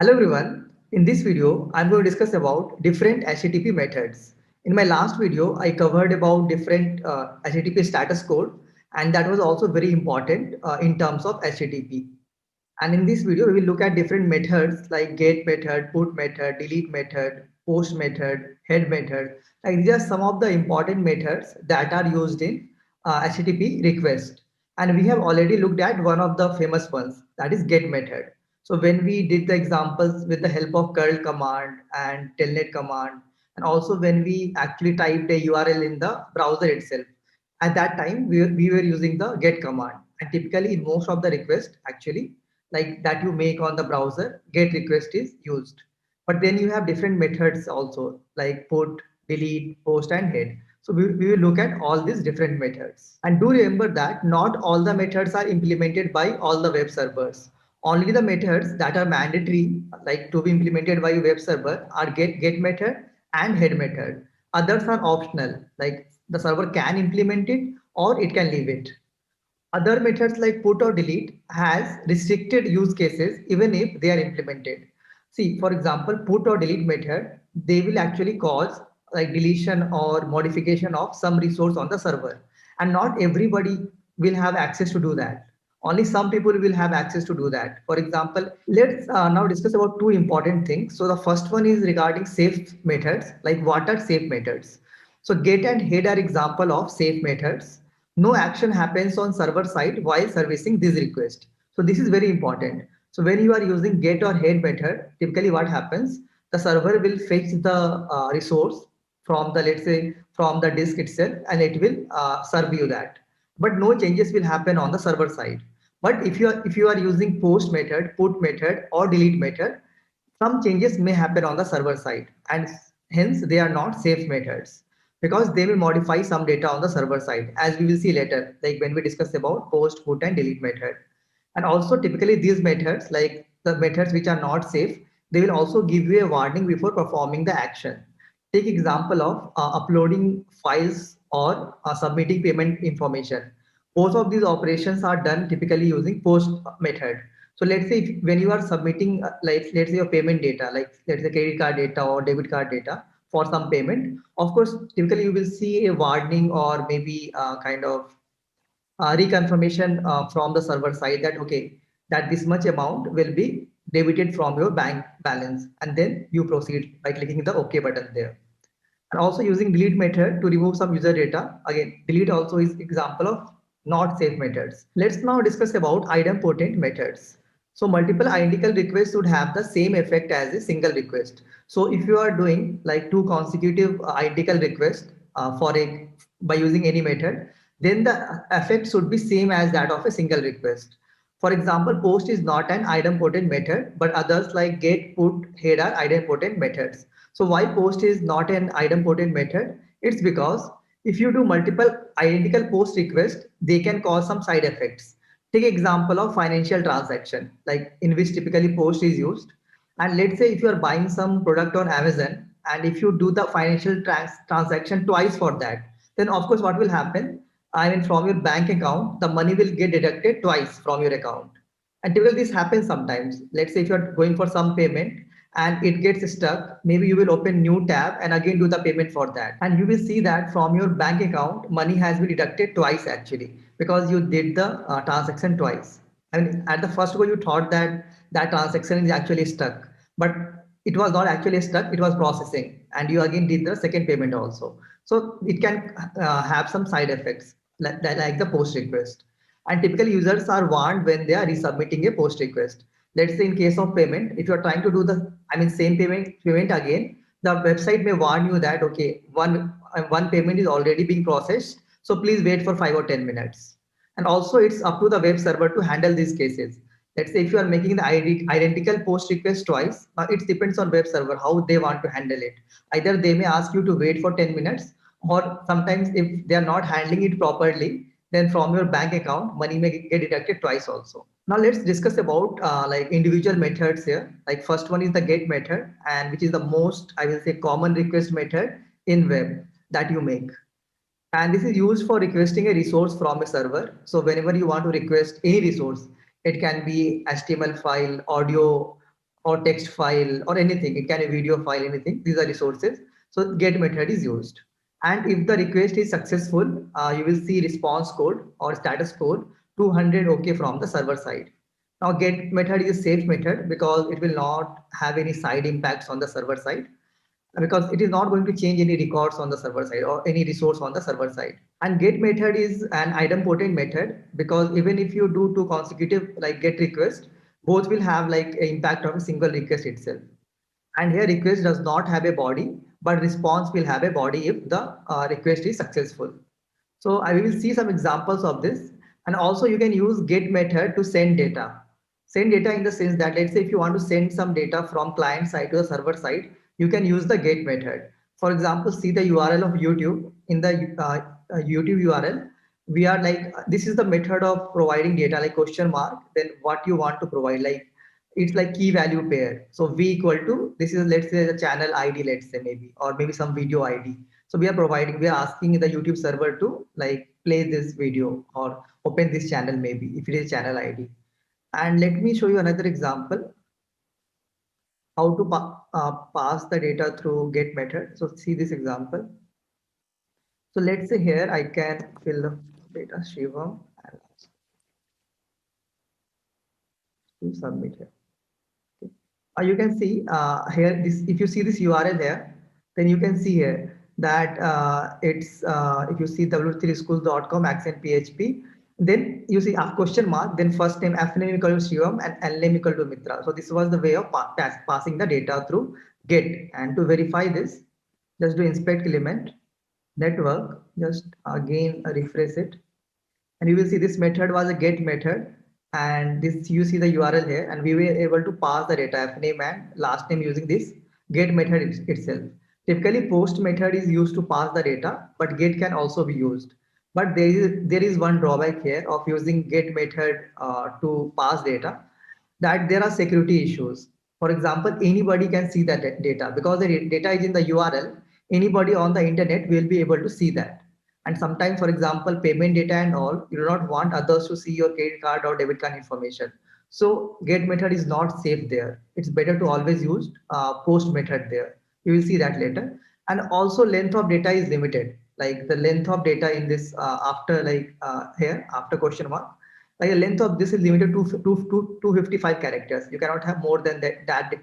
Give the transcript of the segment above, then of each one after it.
Hello everyone. In this video, I'm going to discuss about different HTTP methods. In my last video, I covered about different HTTP status code, and that was also very important in terms of HTTP. And in this video, we will look at different methods like get method, put method, delete method, post method, head method. Like these are some of the important methods that are used in HTTP request. And we have already looked at one of the famous ones, that is get method. So when we did the examples with the help of curl command and telnet command, and also when we actually typed a URL in the browser itself, at that time we were using the get command. And typically in most of the requests actually like that you make on the browser, get request is used. But then you have different methods also like put, delete, post and head. So we will look at all these different methods. And do remember that not all the methods are implemented by all the web servers. Only the methods that are mandatory, like to be implemented by a web server, are get method and head method. Others are optional, like the server can implement it or it can leave it. Other methods like put or delete has restricted use cases even if they are implemented. See, for example, put or delete method, they will actually cause like deletion or modification of some resource on the server. And not everybody will have access to do that. Only some people will have access to do that. For example, let's now discuss about two important things. So the first one is regarding safe methods, like what are safe methods? So get and head are example of safe methods. No action happens on server side while servicing this request. So this is very important. So when you are using get or head method, typically what happens, the server will fetch the resource from the, let's say, from the disk itself, and it will serve you that. But no changes will happen on the server side. But if you are using post method, put method or delete method, some changes may happen on the server side, and hence they are not safe methods because they will modify some data on the server side, as we will see later, like when we discuss about post, put and delete method. And also typically these methods, like the methods which are not safe, they will also give you a warning before performing the action. Take example of uploading files or submitting payment information. Both of these operations are done typically using post method. So let's say when you are submitting, like let's say your payment data, like let's say credit card data or debit card data for some payment, of course, typically you will see a warning or maybe kind of reconfirmation from the server side that okay, that this much amount will be debited from your bank balance, and then you proceed by clicking the OK button there. And also using delete method to remove some user data. Again, delete also is example of not safe methods. Let's now discuss about idempotent methods. So multiple identical requests would have the same effect as a single request. So if you are doing like two consecutive identical requests for a by using any method, then the effect should be same as that of a single request. For example, post is not an idempotent method, but others like get, put, head are idempotent methods. So why post is not an idempotent method? It's because if you do multiple identical post requests, they can cause some side effects. Take example of financial transaction, like in which typically post is used. And let's say if you are buying some product on Amazon, and if you do the financial transaction twice for that, then of course what will happen? I mean, from your bank account, the money will get deducted twice from your account. And typically this happens sometimes. Let's say if you're going for some payment and it gets stuck, maybe you will open new tab and again do the payment for that. And you will see that from your bank account, money has been deducted twice actually, because you did the transaction twice. I mean, at the first go, you thought that that transaction is actually stuck, but it was not actually stuck, it was processing. And you again did the second payment also. So it can have some side effects like the post request. And typically users are warned when they are resubmitting a post request. Let's say in case of payment, if you're trying to do the, I mean, same payment again, the website may warn you that, okay, one payment is already being processed. So please wait for 5 or 10 minutes. And also it's up to the web server to handle these cases. Let's say if you are making the identical post request twice, it depends on web server, how they want to handle it. Either they may ask you to wait for 10 minutes, or sometimes if they are not handling it properly, then from your bank account, money may get deducted twice also. Now let's discuss about like individual methods here. Like first one is the get method, and which is the most, I will say, common request method in web that you make. And this is used for requesting a resource from a server. So whenever you want to request any resource, it can be HTML file, audio, or text file or anything. It can be video file, anything. These are resources. So get method is used. And if the request is successful, you will see response code or status code 200 OK from the server side. Now get method is a safe method because it will not have any side impacts on the server side, because it is not going to change any records on the server side or any resource on the server side. And get method is an idempotent method, because even if you do two consecutive like get request, both will have like an impact of a single request itself. And here request does not have a body, but response will have a body if the request is successful. So I will see some examples of this. And also you can use get method to send data. Send data in the sense that, let's say if you want to send some data from client side to the server side, you can use the get method. For example, see the URL of YouTube. In the YouTube URL, we are like, this is the method of providing data, like question mark, then what you want to provide, like it's like key value pair. So v equal to, this is let's say the channel ID, let's say maybe, or maybe some video ID. So we are asking the YouTube server to like play this video or open this channel, maybe if it is channel ID. And let me show you another example how to pass the data through get method. So see this example. So let's say here I can fill the data Shivam and to submit here. You can see here this, if you see this URL here, then you can see here that it's if you see w3schools.com accent php, then you see a question mark, then first name f name equal to Shivam and l name equal to Mitra. So this was the way of passing the data through get. And to verify this, just do inspect element network, just again refresh it, and you will see this method was a get method. And this, you see the URL here, and we were able to pass the data f name and last name using this get method itself. Typically post method is used to pass the data, but get can also be used. But there is one drawback here of using get method to pass data, that there are security issues. For example, anybody can see that data because the data is in the URL. Anybody on the internet will be able to see that. And sometimes, for example, payment data and all, you do not want others to see your credit card or debit card information. So get method is not safe there. It's better to always use post method there. You will see that later. And also length of data is limited. Like the length of data in this after like here after question mark, like the length of this is limited to 255 characters. You cannot have more than that.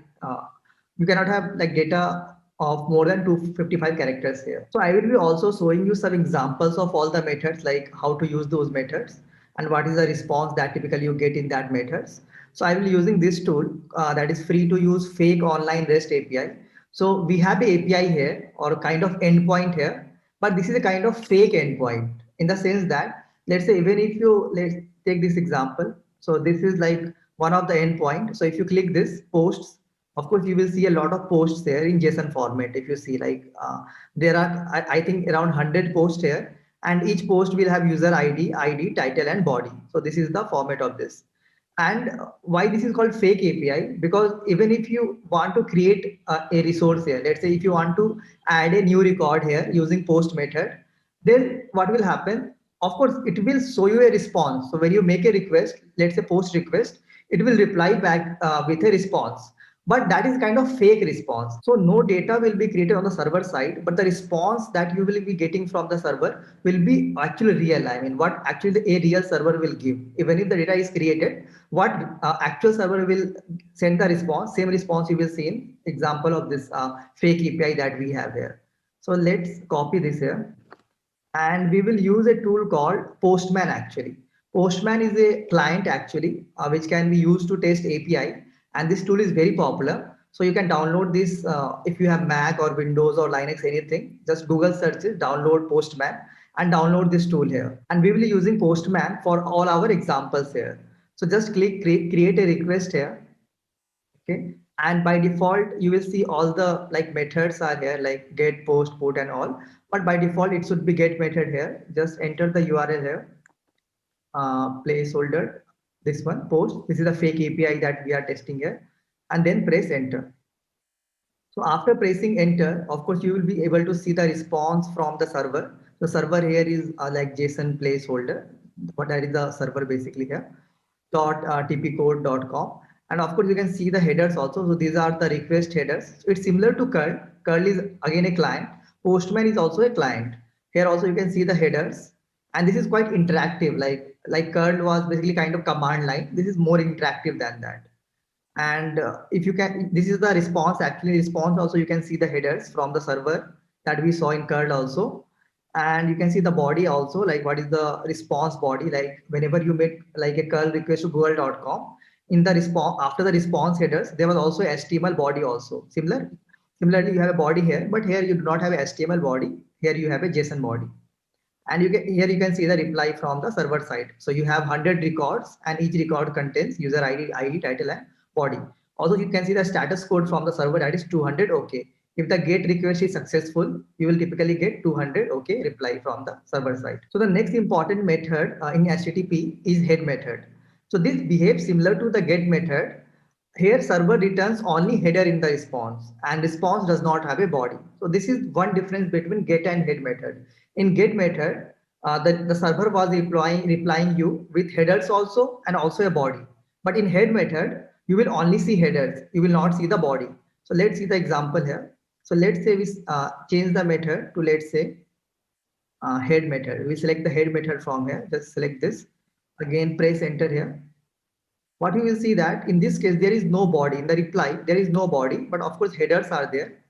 You cannot have like data of more than 255 characters here. So I will be also showing you some examples of all the methods, like how to use those methods and what is the response that typically you get in that methods. So I will be using this tool that is free to use, Fake Online REST API. So we have the API here or a kind of endpoint here, but this is a kind of fake endpoint in the sense that, let's say even if you, let's take this example. So this is like one of the endpoint. So if you click this posts, of course, you will see a lot of posts there in JSON format. If you see like there are, I think around 100 posts here, and each post will have user ID, title and body. So this is the format of this. And why this is called fake API? Because even if you want to create a resource here, let's say if you want to add a new record here using post method, then what will happen? Of course, it will show you a response. So when you make a request, let's say post request, it will reply back with a response. But that is kind of fake response. So no data will be created on the server side, but the response that you will be getting from the server will be actually real. I mean, what actually a real server will give. Even if the data is created, what actual server will send the response, same response you will see in example of this fake API that we have here. So let's copy this here, and we will use a tool called Postman actually. Postman is a client actually, which can be used to test API, and this tool is very popular. So you can download this if you have Mac or Windows or Linux, anything. Just Google search it, download Postman, and download this tool here. And we will be using Postman for all our examples here. So just click create a request here. Okay, and by default you will see all the like methods are here, like get, post, put and all. But by default it should be get method here. Just enter the URL here, placeholder, this one post, this is the fake API that we are testing here, and then press enter. So after pressing enter, of course you will be able to see the response from the server. The server here is like JSON placeholder, but that is the server basically here, dot tpcode.com. And of course, you can see the headers also. So these are the request headers. So it's similar to curl. Curl is again a client. Postman is also a client. Here also you can see the headers, and this is quite interactive. Like curl was basically kind of command line. This is more interactive than that. And if you can, this is the response. Actually, response also you can see the headers from the server that we saw in curl also, and you can see the body also, like what is the response body. Like whenever you make like a curl request to google.com, in the response, after the response headers, there was also HTML body also. Similarly, you have a body here, but here you do not have a HTML body. Here you have a JSON body. And here you can see the reply from the server side. So you have 100 records, and each record contains user ID, title, and body. Also, you can see the status code from the server, that is 200 OK. If the GET request is successful, you will typically get 200 OK reply from the server side. So the next important method in HTTP is head method. So this behaves similar to the GET method. Here server returns only header in the response, and response does not have a body. So this is one difference between get and head method. In get method, the server was replying you with headers also and also a body. But in head method, you will only see headers. You will not see the body. So let's see the example here. So let's say we change the method to, let's say, head method. We select the head method from here. Just select this. Again, press enter here. What you will see that in this case there is no body. In the reply there is no body, but of course headers are there.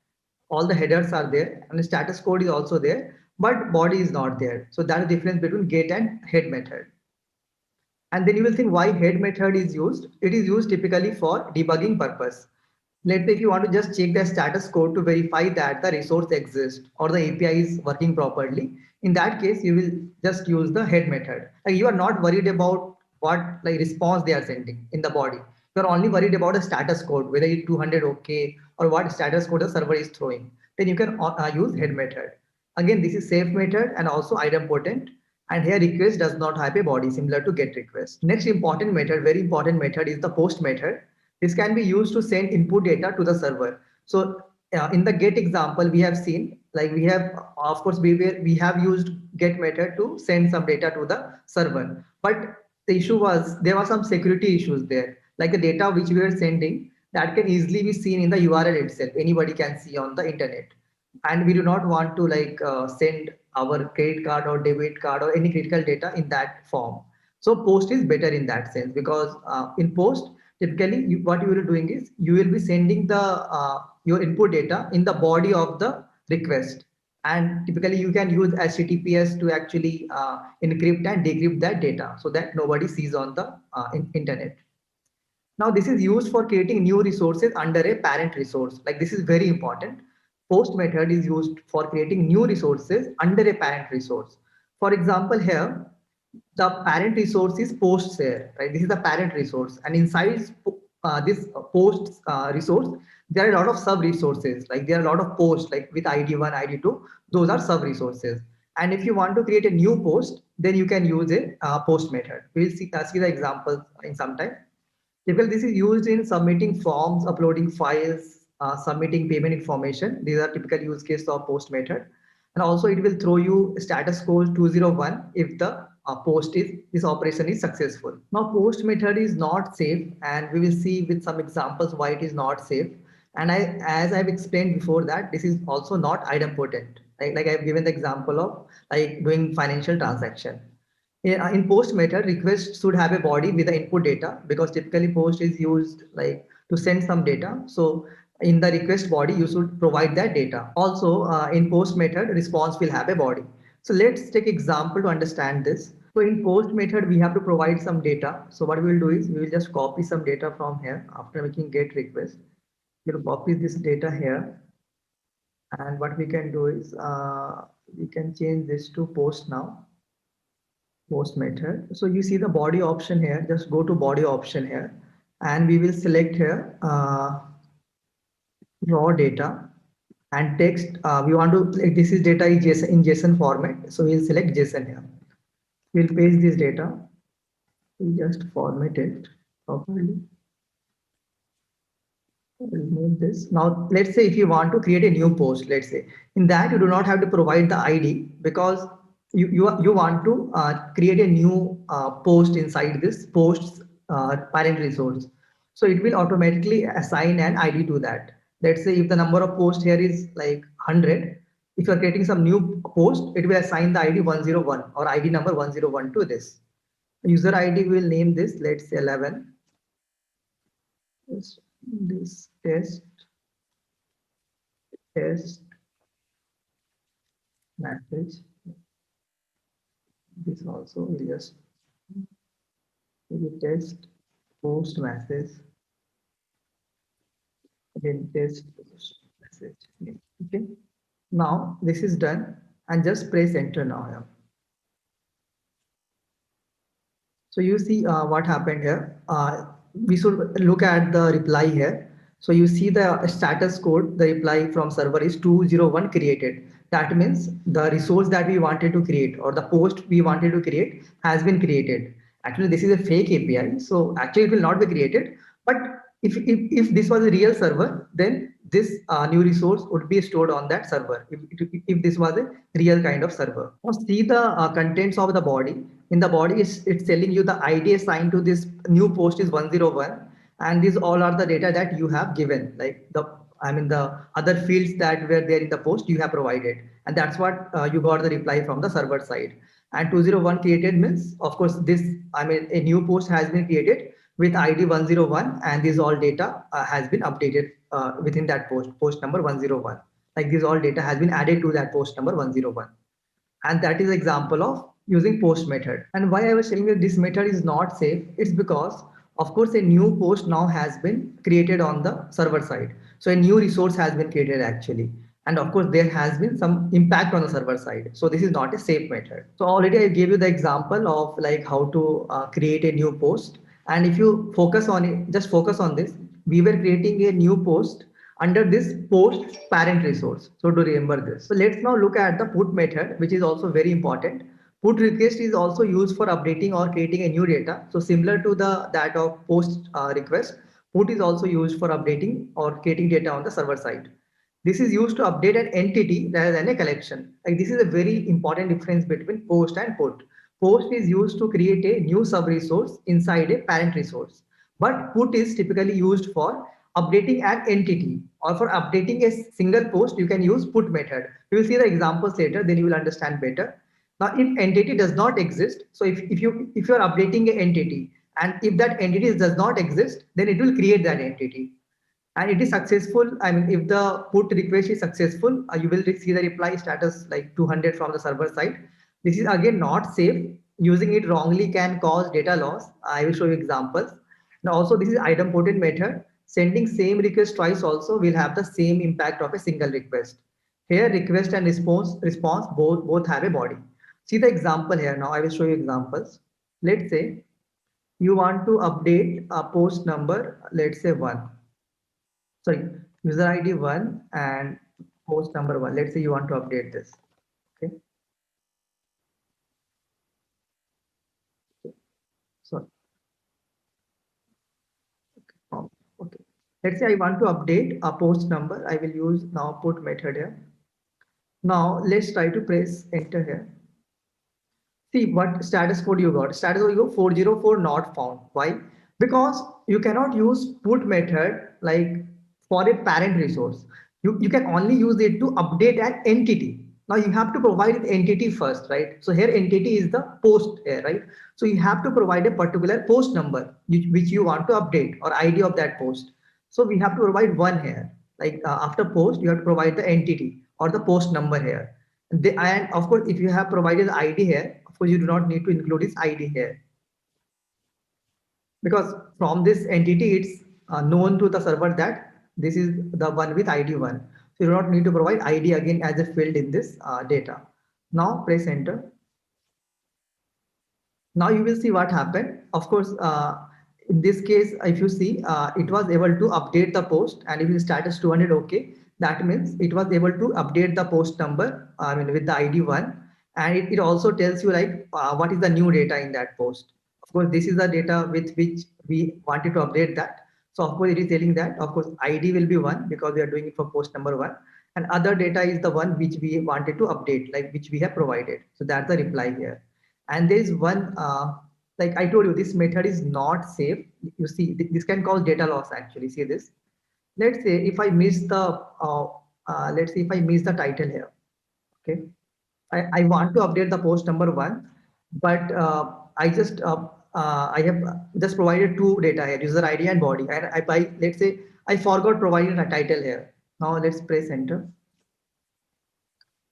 All the headers are there, and the status code is also there, but body is not there. So that is the difference between get and head method. And then you will think why head method is used. It is used typically for debugging purpose. Let's say if you want to just check the status code to verify that the resource exists or the API is working properly, in that case you will just use the head method. Like you are not worried about what like response they are sending in the body. You are only worried about the status code, whether it's 200 OK or what status code the server is throwing. Then you can use head method. Again, this is safe method and also idempotent. And here request does not have a body, similar to get request. Next important method, very important method, is the post method. This can be used to send input data to the server. So in the get example, we have seen, like we have, of course, we have used get method to send some data to the server. But the issue was there were some security issues there, like the data which we are sending that can easily be seen in the URL itself. Anybody can see on the internet, and we do not want to like send our credit card or debit card or any critical data in that form. So post is better in that sense, because in post typically what you will be doing is you will be sending the your input data in the body of the request, and typically you can use HTTPS to actually encrypt and decrypt that data so that nobody sees on the internet. Now this is used for creating new resources under a parent resource. Like this is very important. Post method is used for creating new resources under a parent resource. For example, here the parent resource is posts here, right? This is the parent resource, and inside this posts resource, there are a lot of sub resources. Like there are a lot of posts, like with ID1, ID2. Those are sub resources. And if you want to create a new post, then you can use a post method. We'll see the examples in some time. Typically, this is used in submitting forms, uploading files, submitting payment information. These are typical use cases of post method. And also it will throw you status code 201 if the this operation is successful. Now post method is not safe, and we will see with some examples why it is not safe. And as I've explained before, that this is also not idempotent. Like I've given the example of like doing financial transaction. In post method, request should have a body with the input data, because typically post is used like to send some data. So in the request body, you should provide that data. Also in post method, response will have a body. So let's take example to understand this. So in post method, we have to provide some data. So what we will do is we will just copy some data from here after making get request. We'll copy this data here. And what we can do is we can change this to post now. Post method. So you see the body option here. Just go to body option here, and we will select here raw data and text. We want to like this is data is JSON in JSON format. So we'll select JSON here. We'll paste this data. We'll just format it properly. Remove this. Now let's say if you want to create a new post, let's say in that you do not have to provide the ID, because you want to create a new post inside this posts parent resource. So it will automatically assign an ID to that. Let's say if the number of posts here is like 100, if you're creating some new post, it will assign the ID 101 or ID number 101 to this. User ID will name this, let's say 11. This test message. This also will just maybe test post message. Again, test post message. Okay. Now this is done and just press enter now. So you see what happened here. We should look at the reply here. So you see the status code, the reply from server is 201 created. That means the resource that we wanted to create or the post we wanted to create has been created. Actually, this is a fake API. So actually it will not be created. But if this was a real server, then this new resource would be stored on that server. If this was a real kind of server. Now see the contents of the body. In the body, it's telling you the ID assigned to this new post is 101, and these all are the data that you have given, like the other fields that were there in the post you have provided, and that's what you got the reply from the server side. And 201 created means, of course, this a new post has been created with ID 101, and this all data has been updated within that post number 101. Like this all data has been added to that post number 101, and that is example of using post method. And why I was telling you this method is not safe, it's because of course a new post now has been created on the server side. So a new resource has been created actually, and of course there has been some impact on the server side. So this is not a safe method. So already I gave you the example of like how to create a new post, and if you focus on it, just focus on this. We were creating a new post under this post parent resource. So to remember this. So let's now look at the put method, which is also very important. Put request is also used for updating or creating a new data. So similar to the that of post request, put is also used for updating or creating data on the server side. This is used to update an entity rather than a collection. Like this is a very important difference between post and put. Post is used to create a new sub resource inside a parent resource, but put is typically used for updating an entity, or for updating a single post you can use put method. You will see the examples later, then you will understand better. Now if entity does not exist, so if you are updating an entity and if that entity does not exist, then it will create that entity and it is successful. I mean, if the put request is successful, you will see the reply status like 200 from the server side. This is again not safe. Using it wrongly can cause data loss. I will show you examples. Now also this is idempotent method. Sending same request twice also will have the same impact of a single request. Here request and response both have a body. See the example here. Now I will show you examples. Let's say you want to update a post number, let's say 1. Sorry, user ID 1 and post number 1. Let's say you want to update this. Okay. So okay. Let's say I want to update a post number. I will use now put method here. Now let's try to press enter here. See what status code you got. Status code you go 404 not found. Why? Because you cannot use put method like for a parent resource. You can only use it to update an entity. Now you have to provide the entity first, right? So here entity is the post here, right? So you have to provide a particular post number which you want to update or ID of that post. So we have to provide one here. Like after post, you have to provide the entity or the post number here. And of course, if you have provided the ID here, of course, you do not need to include this ID here, because from this entity, it's known to the server that this is the one with ID 1. So you do not need to provide ID again as a field in this data. Now press enter. Now you will see what happened. Of course, in this case, if you see, it was able to update the post, and if you status 200 okay, that means it was able to update the post number, I mean with the ID 1, and it also tells you like what is the new data in that post. Of course, this is the data with which we wanted to update that. So of course, it is telling that of course ID will be 1 because we are doing it for post number 1, and other data is the one which we wanted to update, like which we have provided. So that's the reply here. And there is one like I told you, this method is not safe. You see, this can cause data loss actually. See this. Let's say if I miss the, let's say if I miss the title here, okay. I want to update the post number one, but I have just provided two data here, user ID and body. And let's say I forgot providing a title here. Now let's press enter.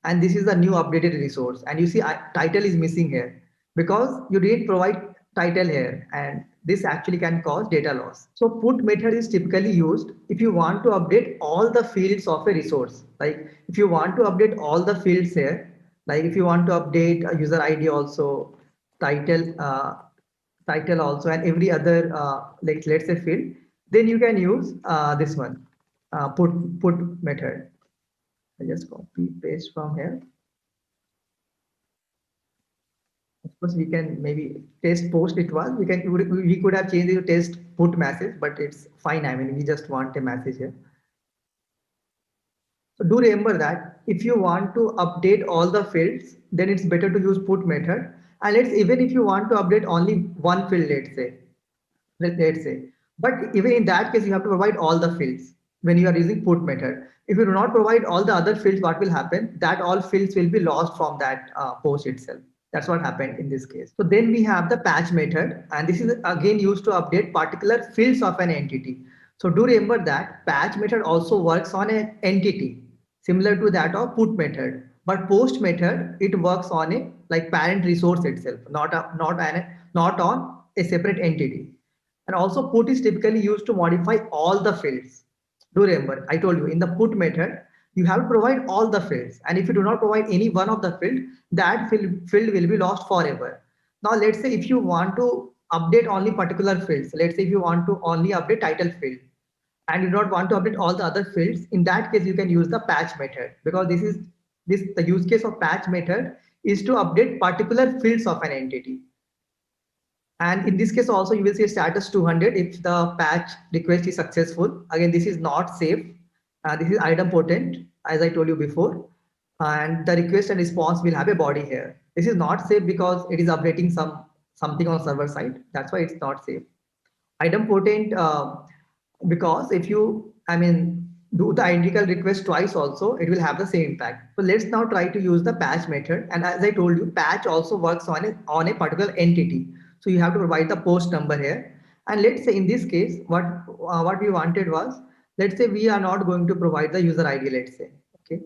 And this is the new updated resource. And you see title is missing here because you didn't provide title here, and this actually can cause data loss. So put method is typically used if you want to update all the fields of a resource. Like if you want to update all the fields here, like if you want to update a user ID also, title, title also, and every other like let's say field, then you can use this one, put method. I just copy paste from here. Of course, we can maybe test post it was. We could have changed the test put message, but it's fine. I mean, we just want a message here. So do remember that if you want to update all the fields, then it's better to use put method. And let's even if you want to update only one field, let's say, but even in that case, you have to provide all the fields when you are using put method. If you do not provide all the other fields, what will happen? That all fields will be lost from that post itself. That's what happened in this case. So then we have the patch method, and this is again used to update particular fields of an entity. So do remember that patch method also works on an entity similar to that of put method. But post method, it works on a like parent resource itself, not on a separate entity. And also put is typically used to modify all the fields. Do remember, I told you in the put method, you have to provide all the fields. And if you do not provide any one of the field, that field will be lost forever. Now, let's say if you want to update only particular fields, let's say if you want to only update title field and you do not want to update all the other fields, in that case, you can use the patch method because the use case of patch method is to update particular fields of an entity. And in this case also you will see status 200 if the patch request is successful. Again, this is not safe. This is idempotent as I told you before. And the request and response will have a body here. This is not safe because it is updating something on server side. That's why it's not safe. Idempotent because if you, I mean, do the identical request twice also, it will have the same impact. So let's now try to use the patch method. And as I told you, patch also works on a particular entity. So you have to provide the post number here. And let's say in this case, what we wanted was, let's say we are not going to provide the user ID, let's say, okay.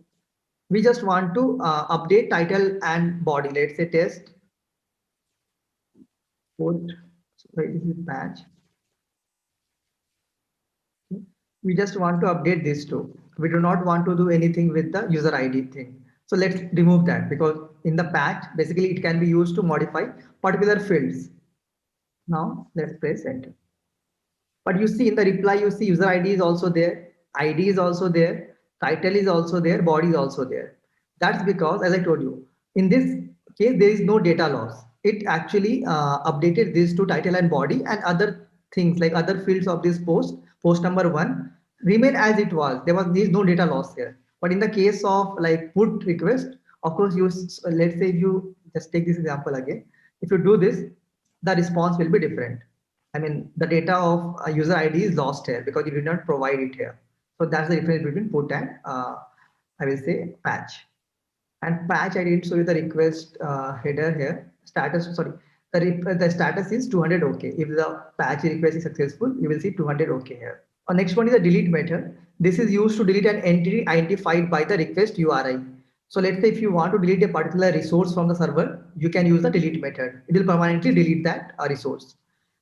We just want to update title and body, let's say test, put, sorry, this is patch. We just want to update these two. We do not want to do anything with the user ID thing. So let's remove that because in the patch, basically it can be used to modify particular fields. Now let's press enter. But you see in the reply, you see user ID is also there, ID is also there, title is also there, body is also there. That's because, as I told you, in this case, there is no data loss. It actually updated these two, title and body, and other things like other fields of this post number one, remain as it was. There is no data loss here. But in the case of like put request, of course, let's say if you just take this example again, if you do this, the response will be different. I mean, the data of a user ID is lost here because you did not provide it here. So that's the difference between put and I will say patch. And patch, I didn't show you the request header here. Status, sorry, the status is 200 OK. If the patch request is successful, you will see 200 OK here. Next one is the delete method. This is used to delete an entity identified by the request URI. So let's say if you want to delete a particular resource from the server, you can use the delete method. It will permanently delete that resource.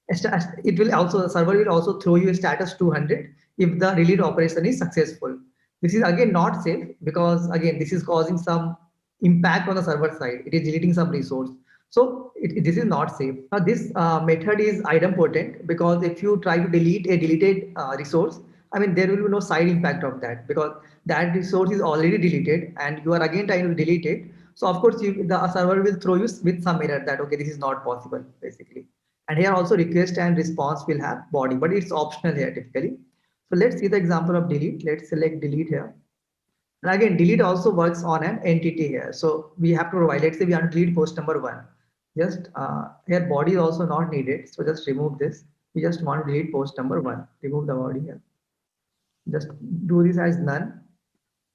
It will also, the server will also throw you a status 200 if the delete operation is successful. This is again not safe because again, this is causing some impact on the server side. It is deleting some resource. So this is not safe. Now this method is idempotent because if you try to delete a deleted resource, I mean, there will be no side impact of that because that resource is already deleted and you are again trying to delete it. So of course, the server will throw you with some error that, okay, this is not possible basically. And here also request and response will have body, but it's optional here typically. So let's see the example of delete. Let's select delete here. And again, delete also works on an entity here. So we have to provide, let's say we want to delete post number one. Just here body is also not needed. So just remove this. We just want to delete post number 1. Remove the body here. Just do this as none.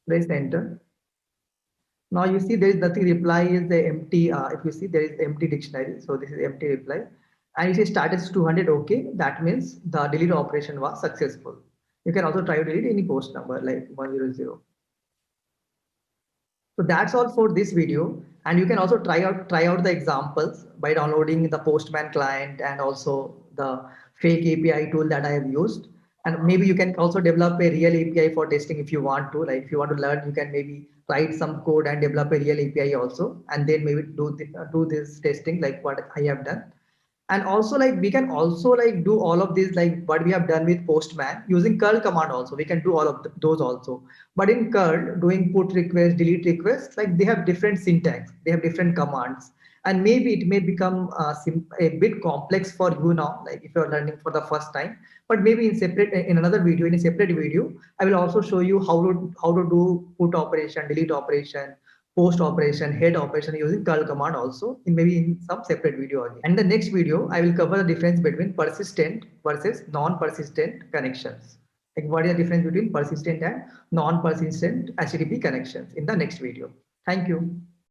Press enter. Now you see there is nothing. Reply is the empty. If you see there is empty dictionary. So this is empty reply. And you see status 200. Okay. That means the delete operation was successful. You can also try to delete any post number like 100. So that's all for this video. And you can also try out the examples by downloading the Postman client and also the fake API tool that I have used. And maybe you can also develop a real API for testing if you want to. Like if you want to learn, you can maybe write some code and develop a real API also, and then maybe do this testing like what I have done. And also like we can also like do all of these like what we have done with Postman using curl command also. We can do all of those also. But in curl, doing put request, delete request, like they have different syntax, they have different commands, and maybe it may become a bit complex for you now, like if you're learning for the first time. But maybe in another video, in a separate video, I will also show you how to do put operation, delete operation, post operation, head operation using curl command also, in maybe in some separate video again. And the next video, I will cover the difference between persistent versus non-persistent connections. Like what is the difference between persistent and non-persistent HTTP connections in the next video. Thank you.